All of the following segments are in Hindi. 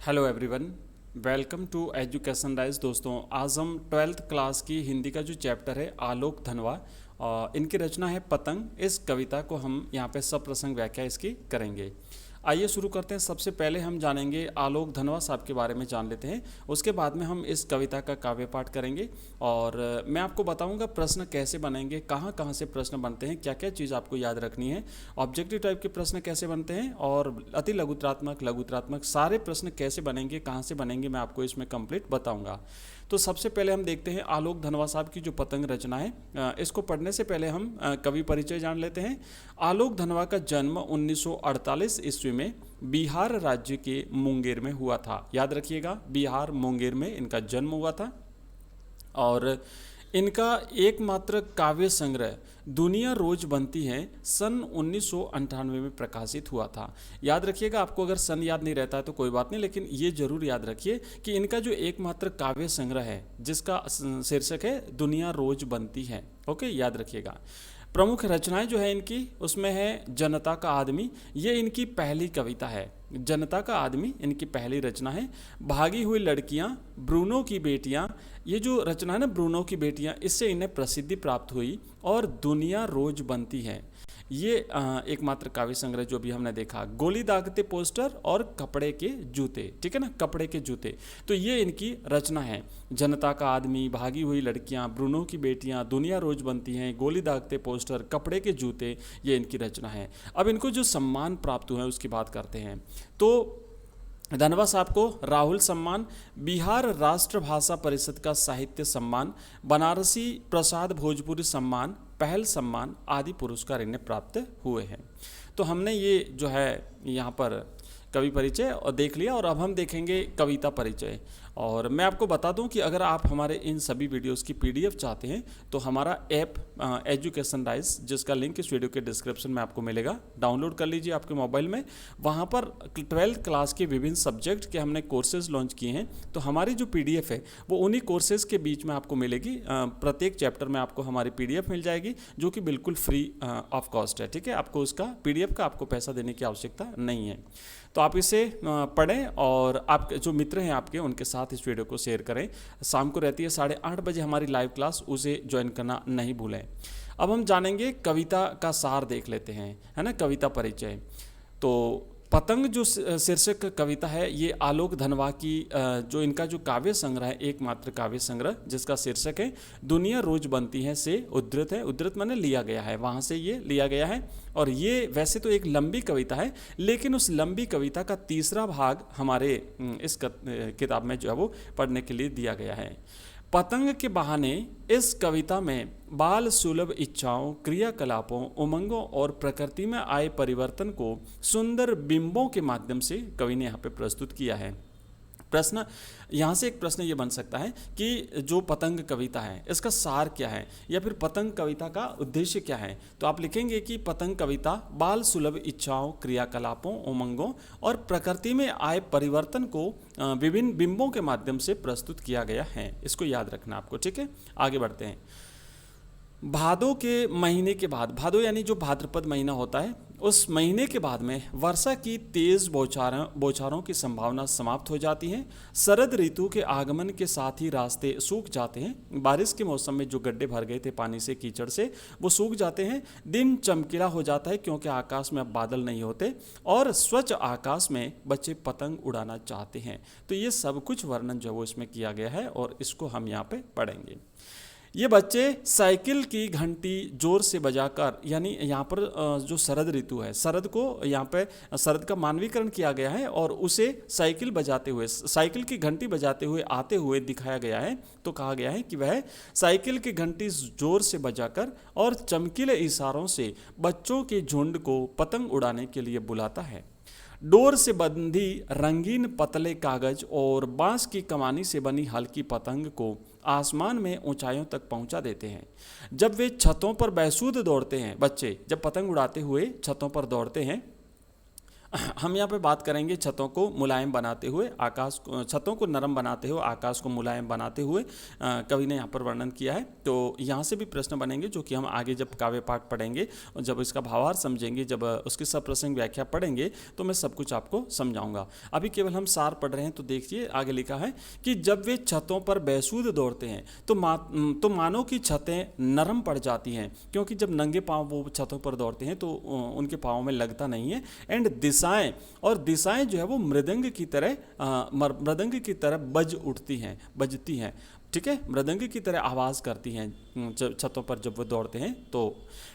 Hello everyone, welcome to education rise. दोस्तों, आज हम 12th क्लास की हिंदी का जो चैप्टर है आलोक धनवा, इनकी रचना है पतंग। इस कविता को हम यहाँ पे सप्रसंग व्याख्या इसकी करेंगे। आइए शुरू करते हैं। सबसे पहले हम जानेंगे आलोक धनवा साहब के बारे में जान लेते हैं। उसके बाद में हम इस कविता का काव्य पाठ करेंगे और मैं आपको बताऊंगा प्रश्न कैसे बनेंगे, कहाँ कहाँ से प्रश्न बनते हैं, क्या क्या चीज़ आपको याद रखनी है, ऑब्जेक्टिव टाइप के प्रश्न कैसे बनते हैं और अति लघुत्रात्मक लघुत्रात्मक सारे प्रश्न कैसे बनेंगे, कहाँ से बनेंगे, मैं आपको इसमें कंप्लीट बताऊंगा। तो सबसे पहले हम देखते हैं आलोक धनवा साहब की जो पतंग रचना है। इसको पढ़ने से पहले हम कवि परिचय जान लेते हैं। आलोक धनवा का जन्म 1948 ईस्वी में बिहार राज्य के मुंगेर में हुआ था। याद रखिएगा, बिहार मुंगेर में इनका जन्म हुआ था और इनका एकमात्र काव्य संग्रह दुनिया रोज बनती है सन 1998 में प्रकाशित हुआ था। याद रखिएगा, आपको अगर सन याद नहीं रहता है तो कोई बात नहीं, लेकिन ये जरूर याद रखिए कि इनका जो एकमात्र काव्य संग्रह है जिसका शीर्षक है दुनिया रोज बनती है। ओके, याद रखिएगा। प्रमुख रचनाएं जो है इनकी, उसमें है जनता का आदमी। ये इनकी पहली कविता है। जनता का आदमी इनकी पहली रचना है। भागी हुई लड़कियां, ब्रूनो की बेटियां, ये जो रचना है ना ब्रूनो की बेटियां, इससे इन्हें प्रसिद्धि प्राप्त हुई और दुनिया रोज बनती है। ये एकमात्र काव्य संग्रह जो भी हमने देखा। गोली दागते पोस्टर और कपड़े के जूते, ठीक है ना, कपड़े के जूते, तो ये इनकी रचना है। जनता का आदमी, भागी हुई लड़कियां, ब्रूनो की बेटियां, दुनिया रोज बनती हैं, गोली दागते पोस्टर, कपड़े के जूते, ये इनकी रचना है। अब इनको जो सम्मान प्राप्त हुए हैं उसकी बात करते हैं। तो धनवा साहब को राहुल सम्मान, बिहार राष्ट्र भाषा परिषद का साहित्य सम्मान, बनारसी प्रसाद भोजपुरी सम्मान, पहल सम्मान आदि पुरस्कार इन्हें प्राप्त हुए हैं। तो हमने ये जो है यहाँ पर कवि परिचय और देख लिया और अब हम देखेंगे कविता परिचय। और मैं आपको बता दूं कि अगर आप हमारे इन सभी वीडियोस की पीडीएफ चाहते हैं तो हमारा ऐप एजुकेशन राइज, जिसका लिंक इस वीडियो के डिस्क्रिप्शन में आपको मिलेगा, डाउनलोड कर लीजिए आपके मोबाइल में। वहाँ पर 12th क्लास के विभिन्न सब्जेक्ट के हमने कोर्सेज लॉन्च किए हैं, तो हमारी जो पीडीएफ है वो उन्हीं कोर्सेज के बीच में आपको मिलेगी। प्रत्येक चैप्टर में आपको हमारी पीडीएफ मिल जाएगी जो कि बिल्कुल फ्री ऑफ कॉस्ट है। ठीक है, आपको उसका पीडीएफ का आपको पैसा देने की आवश्यकता नहीं है। तो आप इसे पढ़ें और आपके जो मित्र हैं आपके, उनके साथ इस वीडियो को शेयर करें। शाम को रहती है 8:30 बजे हमारी लाइव क्लास, उसे ज्वाइन करना नहीं भूलें। अब हम जानेंगे कविता का सार देख लेते हैं, है ना, कविता परिचय। तो पतंग जो शीर्षक कविता है, ये आलोक धनवा की जो इनका जो काव्य संग्रह है, एकमात्र काव्य संग्रह जिसका शीर्षक है दुनिया रोज बनती है से उद्धृत है। उद्धृत माने लिया गया है, वहाँ से ये लिया गया है। और ये वैसे तो एक लंबी कविता है, लेकिन उस लंबी कविता का तीसरा भाग हमारे इस किताब में जो है वो पढ़ने के लिए दिया गया है। पतंग के बहाने इस कविता में बाल सुलभ इच्छाओं, क्रियाकलापों, उमंगों और प्रकृति में आए परिवर्तन को सुंदर बिंबों के माध्यम से कवि ने यहाँ पे प्रस्तुत किया है। प्रश्न यहाँ से एक प्रश्न ये बन सकता है कि जो पतंग कविता है इसका सार क्या है, या फिर पतंग कविता का उद्देश्य क्या है। तो आप लिखेंगे कि पतंग कविता बाल सुलभ इच्छाओं, क्रियाकलापों, उमंगों और प्रकृति में आए परिवर्तन को विभिन्न बिंबों के माध्यम से प्रस्तुत किया गया है। इसको याद रखना आपको, ठीक है। आगे बढ़ते हैं। भादों के महीने के बाद, भादो यानी जो भाद्रपद महीना होता है, उस महीने के बाद में वर्षा की तेज बौछारों की संभावना समाप्त हो जाती है। शरद ऋतु के आगमन के साथ ही रास्ते सूख जाते हैं। बारिश के मौसम में जो गड्ढे भर गए थे पानी से, कीचड़ से, वो सूख जाते हैं। दिन चमकीला हो जाता है क्योंकि आकाश में अब बादल नहीं होते और स्वच्छ आकाश में बच्चे पतंग उड़ाना चाहते हैं। तो ये सब कुछ वर्णन जो है वो इसमें किया गया है और इसको हम यहाँ पे पढ़ेंगे। ये बच्चे साइकिल की घंटी जोर से बजाकर, यानी यहाँ पर जो शरद ऋतु है, शरद को यहाँ पे शरद का मानवीकरण किया गया है और उसे साइकिल बजाते हुए, साइकिल की घंटी बजाते हुए आते हुए दिखाया गया है। तो कहा गया है कि वह साइकिल की घंटी जोर से बजाकर और चमकीले इशारों से बच्चों के झुंड को पतंग उड़ाने के लिए बुलाता है। डोर से बंधी रंगीन पतले कागज और बांस की कमानी से बनी हल्की पतंग को आसमान में ऊंचाइयों तक पहुंचा देते हैं। जब वे छतों पर बेसुध दौड़ते हैं, बच्चे जब पतंग उड़ाते हुए छतों पर दौड़ते हैं, हम यहाँ पे बात करेंगे छतों को मुलायम बनाते हुए छतों को नरम बनाते हुए आकाश को मुलायम बनाते हुए कवि ने यहाँ पर वर्णन किया है। तो यहाँ से भी प्रश्न बनेंगे जो कि हम आगे जब काव्य पाठ पढ़ेंगे और जब इसका भावार्थ समझेंगे, जब उसकी सप्रसंग व्याख्या पढ़ेंगे तो मैं सब कुछ आपको समझाऊंगा। अभी केवल हम सार पढ़ रहे हैं। तो देखिए आगे लिखा है कि जब वे छतों पर बेसूध दौड़ते हैं तो मानो की छतें नरम पड़ जाती हैं, क्योंकि जब नंगे पाँव वो छतों पर दौड़ते हैं तो उनके पाँव में लगता नहीं है। एंड दिशाएं जो है वो मृदंग की तरह बजती हैं। ठीक है, मृदंग की तरह आवाज़ करती हैं छतों पर जब वो दौड़ते हैं। तो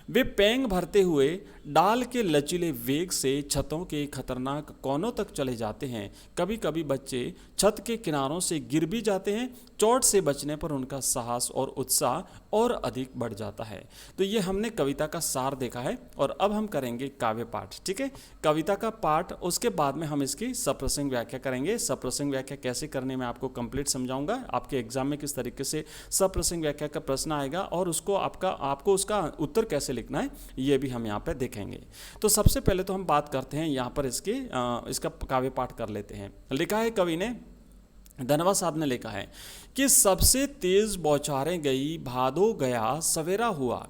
वे पैंग भरते हुए डाल के लचीले वेग से छतों के खतरनाक कोनों तक चले जाते हैं। कभी कभी बच्चे छत के किनारों से गिर भी जाते हैं। चोट से बचने पर उनका साहस और उत्साह और अधिक बढ़ जाता है। तो ये हमने कविता का सार देखा है और अब हम करेंगे काव्य पाठ। ठीक है, कविता का पाठ, उसके बाद में हम इसकी सप्रसंग व्याख्या करेंगे। सप्रसंग व्याख्या कैसे करने में आपको कंप्लीट समझाऊंगा। आपके एग्जाम में किस तरीके से सप्रसंग व्याख्या का प्रश्न आएगा और उसको आपको उसका उत्तर कैसे लिखना है, ये भी हम यहाँ पर देखेंगे। तो सबसे पहले तो हम बात करते हैं यहाँ पर इसका काव्य पाठ कर लेते हैं। लिखा है कवि ने, धनवा साहब ने लिखा है कि सबसे तेज बौछारें गई, भादो गया सवेरा हुआ,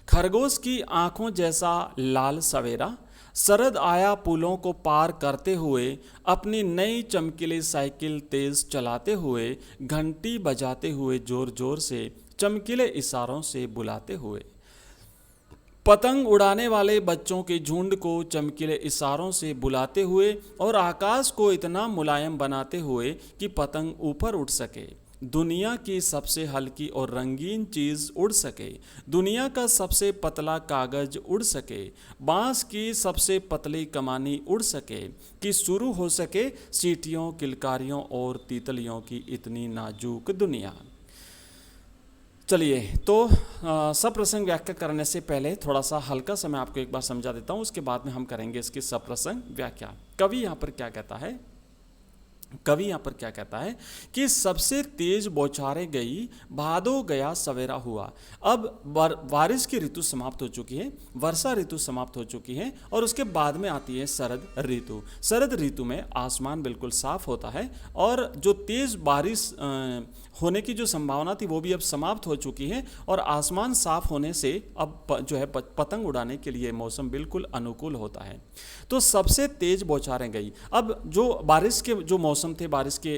खरगोश की आंखों जैसा लाल सवेरा, शरद आया पुलों को पार करते हुए, अपनी नई चमकीली साइकिल तेज चलाते हुए, घंटी बजाते हुए जोर जोर से, चमकीले इशारों से बुलाते हुए। पतंग उड़ाने वाले बच्चों के झुंड को चमकीले इशारों से बुलाते हुए और आकाश को इतना मुलायम बनाते हुए कि पतंग ऊपर उड़ सके, दुनिया की सबसे हल्की और रंगीन चीज़ उड़ सके, दुनिया का सबसे पतला कागज उड़ सके, बांस की सबसे पतली कमानी उड़ सके, कि शुरू हो सके सीटियों, किलकारियों और तीतलियों की इतनी नाजुक दुनिया। चलिए, तो सप्रसंग व्याख्या करने से पहले थोड़ा सा हल्का सा मैं आपको एक बार समझा देता हूँ, उसके बाद में हम करेंगे इसकी सप्रसंग व्याख्या। कवि यहाँ पर क्या कहता है, कवि यहाँ पर क्या कहता है कि सबसे तेज बौछारें गई, भादो गया सवेरा हुआ। अब बारिश की ऋतु समाप्त हो चुकी है, वर्षा ऋतु समाप्त हो चुकी है और उसके बाद में आती है शरद ऋतु। शरद ऋतु में आसमान बिल्कुल साफ होता है और जो तेज बारिश होने की जो संभावना थी वो भी अब समाप्त हो चुकी है और आसमान साफ होने से अब जो है पतंग उड़ाने के लिए मौसम बिल्कुल अनुकूल होता है। तो सबसे तेज बौछारें गई। अब जो बारिश के जो मौसम थे, बारिश के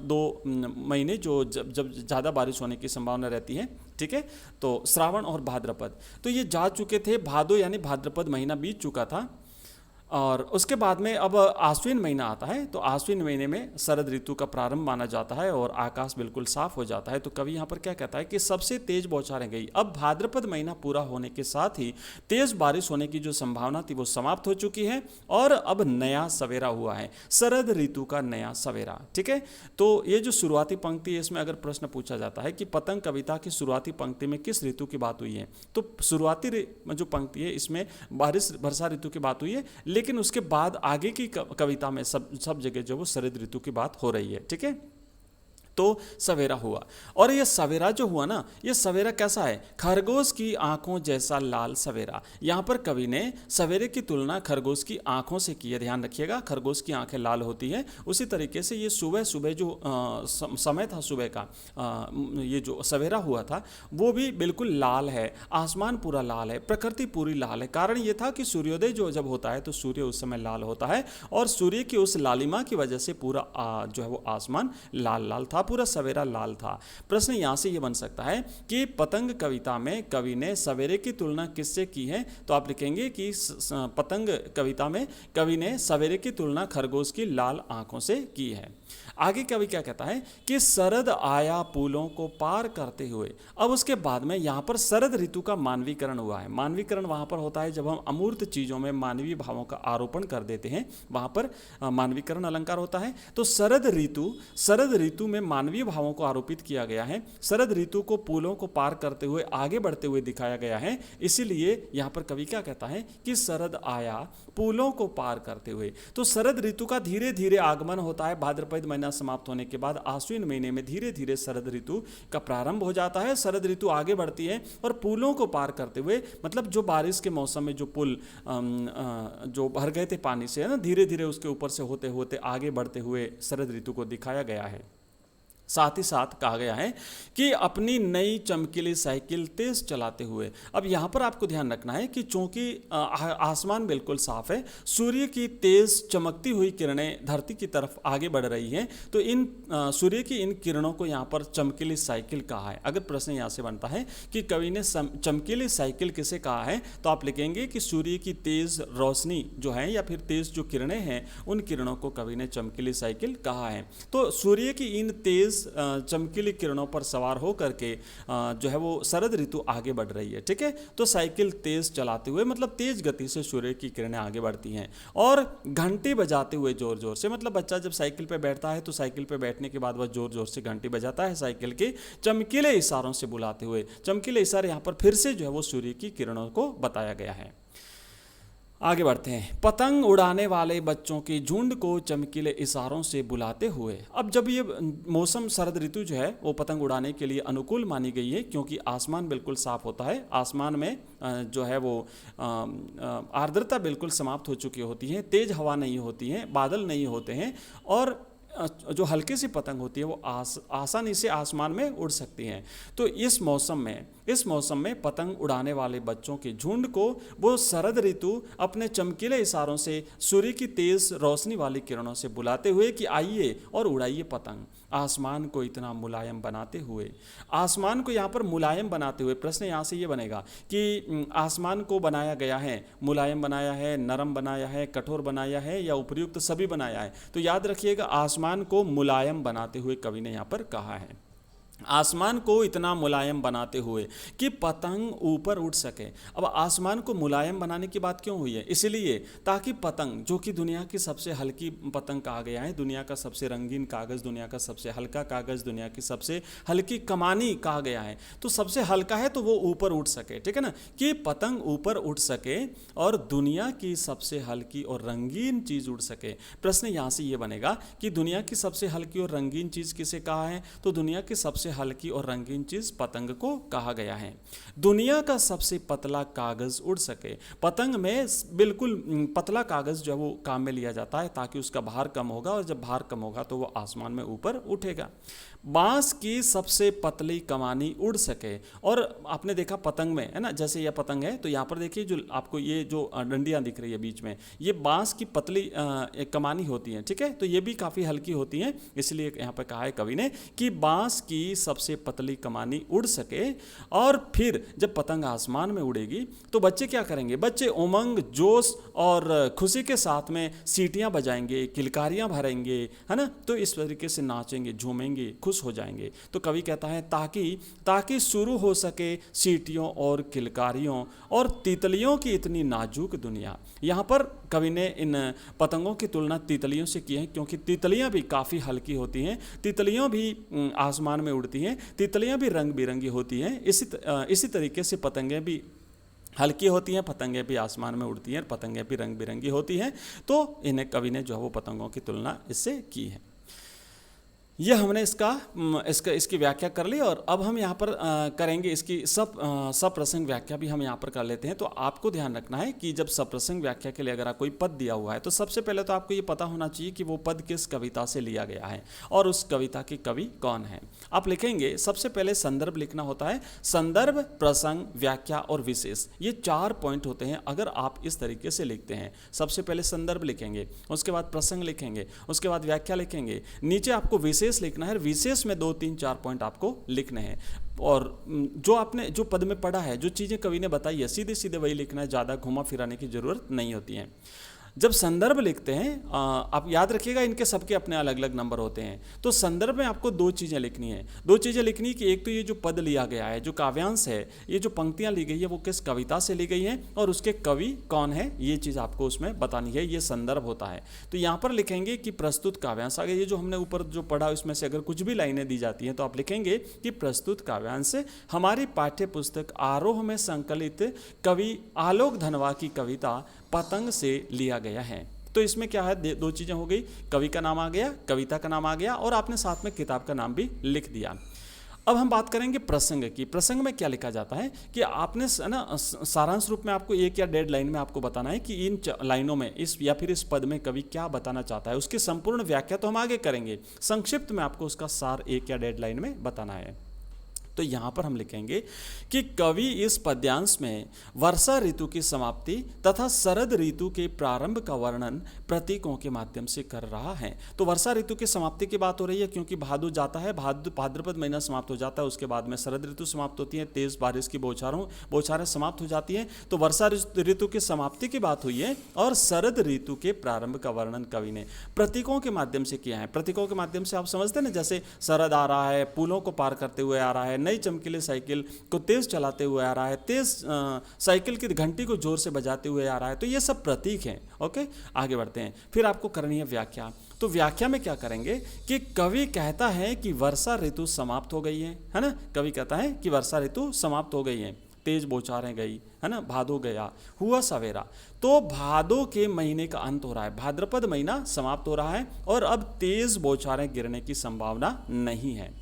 2 महीने जो जब ज़्यादा बारिश होने की संभावना रहती है, ठीक है, तो श्रावण और भाद्रपद, तो ये जा चुके थे। भादो यानी भाद्रपद महीना बीत चुका था और उसके बाद में अब आश्विन महीना आता है। तो आश्विन महीने में शरद ऋतु का प्रारंभ माना जाता है और आकाश बिल्कुल साफ हो जाता है। तो कवि यहाँ पर क्या कहता है कि सबसे तेज बौछारें गई। अब भाद्रपद महीना पूरा होने के साथ ही तेज बारिश होने की जो संभावना थी वो समाप्त हो चुकी है और अब नया सवेरा हुआ है, शरद ऋतु का नया सवेरा। ठीक है, तो ये जो शुरुआती पंक्ति है, इसमें अगर प्रश्न पूछा जाता है कि पतंग कविता की शुरुआती पंक्ति में किस ऋतु की बात हुई है, तो शुरुआती जो पंक्ति है इसमें वर्षा ऋतु की बात हुई है, लेकिन उसके बाद आगे की कविता में सब जगह जो वो शरद ऋतु की बात हो रही है। ठीक है, तो सवेरा हुआ और ये सवेरा जो हुआ ना, ये सवेरा कैसा है, खरगोश की आंखों जैसा लाल सवेरा। यहाँ पर कवि ने सवेरे की तुलना खरगोश की आंखों से की है। ध्यान रखिएगा, खरगोश की आंखें लाल होती हैं, उसी तरीके से ये सुबह सुबह जो समय था सुबह का, ये जो सवेरा हुआ था वो भी बिल्कुल लाल है, आसमान पूरा लाल है, प्रकृति पूरी लाल है। कारण ये था कि सूर्योदय जो जब होता है तो सूर्य उस समय लाल होता है और सूर्य की उस लालिमा की वजह से पूरा जो है वो आसमान लाल लाल था, पूरा सवेरा लाल था। प्रश्न यहाँ से ये बन सकता है कि पतंग कविता में कवि ने सवेरे की तुलना किससे की है, तो आप लिखेंगे कि पतंग कविता में कवि ने सवेरे की तुलना खरगोश की लाल आंखों से की है। आगे कवि क्या कहता है कि शरद आया पुलों को पार करते हुए। अब उसके बाद में यहाँ पर शरद ऋतु का मानवीकरण हुआ है। मानवीकरण वहाँ पर होता है जब हम अमूर्त चीज़ों में मानवीय भावों का आरोपण कर देते हैं, वहाँ पर मानवीकरण अलंकार होता है। तो शरद ऋतु में मानवीय भावों को आरोपित किया गया है। शरद ऋतु को पुलों को पार करते हुए आगे बढ़ते हुए दिखाया गया है, इसीलिए यहाँ पर कवि क्या कहता है कि शरद आया पुलों को पार करते हुए। तो शरद ऋतु का धीरे धीरे आगमन होता है। भाद्रपद महीना समाप्त होने के बाद आश्विन महीने में धीरे धीरे शरद ऋतु का प्रारंभ हो जाता है। शरद ऋतु आगे बढ़ती है और पुलों को पार करते हुए, मतलब जो बारिश के मौसम में जो पुल जो भर गए थे पानी से, है ना, धीरे धीरे उसके ऊपर से होते होते आगे बढ़ते हुए शरद ऋतु को दिखाया गया है। साथ ही साथ कहा गया है कि अपनी नई चमकीली साइकिल तेज चलाते हुए। अब यहाँ पर आपको ध्यान रखना है कि चूंकि आसमान बिल्कुल साफ है, सूर्य की तेज चमकती हुई किरणें धरती की तरफ आगे बढ़ रही हैं, तो इन सूर्य की इन किरणों को यहाँ पर चमकीली साइकिल कहा है। अगर प्रश्न यहाँ से बनता है कि कवि ने चमकीली साइकिल किसे कहा है, तो आप लिखेंगे कि सूर्य की तेज रोशनी जो है या फिर तेज जो किरणें हैं, उन किरणों को कवि ने चमकीली साइकिल कहा है। तो सूर्य की इन तेज चमकीली किरणों पर सवार होकर के जो है वो शरद ऋतु आगे बढ़ रही है। ठीक है, तो साइकिल तेज चलाते हुए, मतलब तेज गति से सूर्य की किरणें आगे बढ़ती हैं, और घंटी बजाते हुए जोर जोर से, मतलब बच्चा जब साइकिल पे बैठता है तो साइकिल पे बैठने के बाद वह जोर जोर से घंटी बजाता है साइकिल के, चमकीले इशारों से बुलाते हुए। चमकीले इशारे यहाँ पर फिर से जो है वो सूर्य की किरणों को बताया गया है। आगे बढ़ते हैं। पतंग उड़ाने वाले बच्चों के झुंड को चमकीले इशारों से बुलाते हुए। अब जब ये मौसम शरद ऋतु जो है वो पतंग उड़ाने के लिए अनुकूल मानी गई है, क्योंकि आसमान बिल्कुल साफ होता है, आसमान में जो है वो आर्द्रता बिल्कुल समाप्त हो चुकी होती है, तेज हवा नहीं होती है, बादल नहीं होते हैं, और जो हल्की सी पतंग होती है वो आसानी से आसमान में उड़ सकती हैं। तो इस मौसम में पतंग उड़ाने वाले बच्चों के झुंड को वो शरद ऋतु अपने चमकीले इशारों से सूर्य की तेज रोशनी वाली किरणों से बुलाते हुए कि आइए और उड़ाइए पतंग, आसमान को इतना मुलायम बनाते हुए। आसमान को यहाँ पर मुलायम बनाते हुए, प्रश्न यहाँ से ये बनेगा कि आसमान को बनाया गया है, मुलायम बनाया है, नरम बनाया है, कठोर बनाया है, या उपर्युक्त सभी बनाया है। तो याद रखिएगा, आसमान को मुलायम बनाते हुए कवि ने यहाँ पर कहा है। आसमान को इतना मुलायम बनाते हुए कि पतंग ऊपर उड़ सके। अब आसमान को मुलायम बनाने की बात क्यों हुई है? इसलिए ताकि पतंग, जो कि दुनिया की सबसे हल्की पतंग कहा गया है, दुनिया का सबसे रंगीन कागज़, दुनिया का सबसे हल्का कागज़, दुनिया की सबसे हल्की कमानी कहा गया है, तो सबसे हल्का है तो वो ऊपर उड़ सके। ठीक है ना, कि पतंग ऊपर उड़ सके और दुनिया की सबसे हल्की और रंगीन चीज़ उड़ सके। प्रश्न यहाँ से ये बनेगा कि दुनिया की सबसे हल्की और रंगीन चीज़ किसे कहा है? तो दुनिया की सबसे हल्की और रंगीन चीज पतंग को कहा गया है। दुनिया का सबसे पतला कागज उड़ सके। पतंग में बिल्कुल पतला कागज जो है वो काम में लिया जाता है ताकि उसका भार कम होगा, और जब भार कम होगा तो वो आसमान में ऊपर उठेगा। बांस की सबसे पतली कमानी उड़ सके। और आपने देखा पतंग में, है ना, जैसे यह पतंग है तो यहाँ पर देखिए जो आपको ये जो डंडियाँ दिख रही है बीच में, ये बांस की पतली कमानी होती हैं। ठीक है, तो ये भी काफ़ी हल्की होती हैं, इसलिए यहाँ पर कहा है कवि ने कि बांस की सबसे पतली कमानी उड़ सके। और फिर जब पतंग आसमान में उड़ेगी तो बच्चे क्या करेंगे? बच्चे उमंग, जोश और खुशी के साथ में सीटियाँ बजाएंगे, किलकारियाँ भरेंगे, है ना, तो इस तरीके से नाचेंगे, झूमेंगे, खुश हो जाएंगे। तो कवि कहता है ताकि शुरू हो सके सीटियों और किलकारियों और तितलियों की इतनी नाजुक दुनिया। यहाँ पर कवि ने इन पतंगों की तुलना तितलियों से की है, क्योंकि तितलियाँ भी काफ़ी हल्की होती हैं, तितलियाँ भी आसमान में उड़ती हैं, तितलियाँ भी रंग बिरंगी होती हैं। इसी तरीके से पतंगें भी हल्की होती हैं, पतंगें भी आसमान में उड़ती हैं, पतंगें भी रंग बिरंगी होती हैं। तो इन्हें कवि ने जो है वो पतंगों की तुलना इससे की है। यह हमने इसकी व्याख्या कर ली, और अब हम यहाँ पर करेंगे इसकी सप्रसंग व्याख्या भी हम यहाँ पर कर लेते हैं। तो आपको ध्यान रखना है कि जब सप्रसंग व्याख्या के लिए अगर कोई पद दिया हुआ है तो सबसे पहले तो आपको ये पता होना चाहिए कि वो पद किस कविता से लिया गया है और उस कविता के कवि कौन है। आप लिखेंगे, सबसे पहले संदर्भ लिखना होता है। संदर्भ, प्रसंग, व्याख्या और विशेष, ये 4 पॉइंट होते हैं। अगर आप इस तरीके से लिखते हैं, सबसे पहले संदर्भ लिखेंगे, उसके बाद प्रसंग लिखेंगे, उसके बाद व्याख्या लिखेंगे, नीचे आपको विशेष लिखना है। विशेष में 2, 3, 4 पॉइंट आपको लिखने हैं, और जो आपने जो पद में पढ़ा है, जो चीज़ें कवि ने बताई है, सीधे सीधे वही लिखना है, ज़्यादा घुमा फिराने की जरूरत नहीं होती है। जब संदर्भ लिखते हैं आप याद रखिएगा इनके सबके अपने अलग अलग नंबर होते हैं। तो संदर्भ में आपको दो चीज़ें लिखनी है, दो चीज़ें लिखनी कि एक तो ये जो पद लिया गया है, जो काव्यांश है, ये जो पंक्तियां ली गई है वो किस कविता से ली गई हैं और उसके कवि कौन है, ये चीज़ आपको उसमें बतानी है, ये संदर्भ होता है। तो यहाँ पर लिखेंगे कि प्रस्तुत काव्यांश, आगे ये जो हमने ऊपर जो पढ़ा उसमें से अगर कुछ भी लाइनें दी जाती हैं तो आप लिखेंगे कि प्रस्तुत काव्यांश हमारी पाठ्य पुस्तक आरोह में संकलित कवि आलोक धनवा की कविता पतंग से लिया गया है। तो इसमें क्या है, दो चीज़ें हो गई, कवि का नाम आ गया, कविता का नाम आ गया और आपने साथ में किताब का नाम भी लिख दिया। अब हम बात करेंगे प्रसंग की। प्रसंग में क्या लिखा जाता है कि आपने ना सारांश रूप में आपको एक या डेढ़ लाइन में आपको बताना है कि इन लाइनों में इस या फिर इस पद में कवि क्या बताना चाहता है। उसकी संपूर्ण व्याख्या तो हम आगे करेंगे, संक्षिप्त में आपको उसका सार एक या डेढ़ लाइन में बताना है। तो यहाँ पर हम लिखेंगे कि कवि इस पद्यांश में वर्षा ऋतु की समाप्ति तथा शरद ऋतु के प्रारंभ का वर्णन प्रतीकों के माध्यम से कर रहा है। तो वर्षा ऋतु की समाप्ति की बात हो रही है क्योंकि भादो जाता है, भाद्रपद महीना समाप्त हो जाता है, उसके बाद में शरद ऋतु समाप्त होती है, तेज बारिश की बौछारें समाप्त हो जाती हैं। तो वर्षा ऋतु की समाप्ति की बात हुई है और शरद ऋतु के प्रारंभ का वर्णन कवि ने प्रतीकों के माध्यम से किया है। प्रतीकों के माध्यम से आप समझते हैं ना, जैसे शरद आ रहा है, पुलों को पार करते हुए आ रहा है, नई चमकीले साइकिल को तेज चलाते हुए आ रहा है, तेज साइकिल की घंटी को जोर से बजाते हुए आ रहा है। तो ये सब प्रतीक हैं। ओके, आगे बढ़ते हैं। फिर आपको करनी है व्याख्या। तो व्याख्या में क्या करेंगे कि कवि कहता है कि वर्षा ऋतु समाप्त हो गई है ना। कवि कहता है कि वर्षा ऋतु समाप्त हो गई है, तेज बौछारें गई, है ना, भादो गया, हुआ सवेरा। तो भादो के महीने का अंत हो रहा है, भाद्रपद महीना समाप्त हो रहा है और अब तेज बौछारें गिरने की संभावना नहीं है।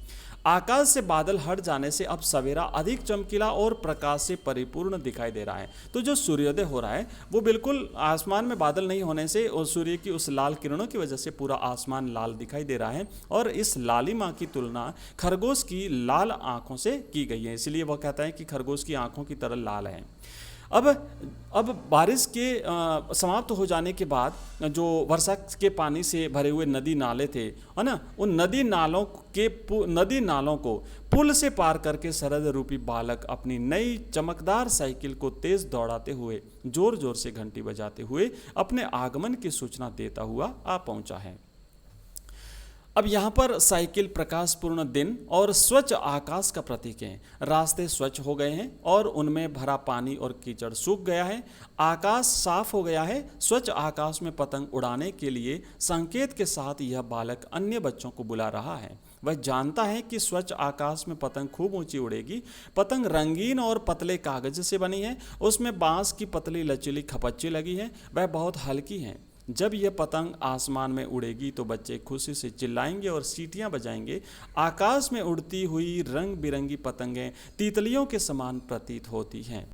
आकाश से बादल हट जाने से अब सवेरा अधिक चमकीला और प्रकाश से परिपूर्ण दिखाई दे रहा है। तो जो सूर्योदय हो रहा है वो बिल्कुल आसमान में बादल नहीं होने से और सूर्य की उस लाल किरणों की वजह से पूरा आसमान लाल दिखाई दे रहा है और इस लालिमा की तुलना खरगोश की लाल आंखों से की गई है, इसलिए वह कहता है कि खरगोश की आंखों की तरह लाल है। अब बारिश के समाप्त हो जाने के बाद जो वर्षा के पानी से भरे हुए नदी नाले थे, है ना, उन नदी नालों को पुल से पार करके शरद रूपी बालक अपनी नई चमकदार साइकिल को तेज दौड़ाते हुए जोर जोर से घंटी बजाते हुए अपने आगमन की सूचना देता हुआ आ पहुंचा है। अब यहाँ पर साइकिल प्रकाशपूर्ण दिन और स्वच्छ आकाश का प्रतीक है। रास्ते स्वच्छ हो गए हैं और उनमें भरा पानी और कीचड़ सूख गया है। आकाश साफ हो गया है। स्वच्छ आकाश में पतंग उड़ाने के लिए संकेत के साथ यह बालक अन्य बच्चों को बुला रहा है। वह जानता है कि स्वच्छ आकाश में पतंग खूब ऊंची उड़ेगी। पतंग रंगीन और पतले कागज से बनी है, उसमें बांस की पतली लचीली खपच्ची लगी है, वह बहुत हल्की है। जब यह पतंग आसमान में उड़ेगी तो बच्चे खुशी से चिल्लाएंगे और सीटियां बजाएंगे। आकाश में उड़ती हुई रंग बिरंगी पतंगें तितलियों के समान प्रतीत होती हैं।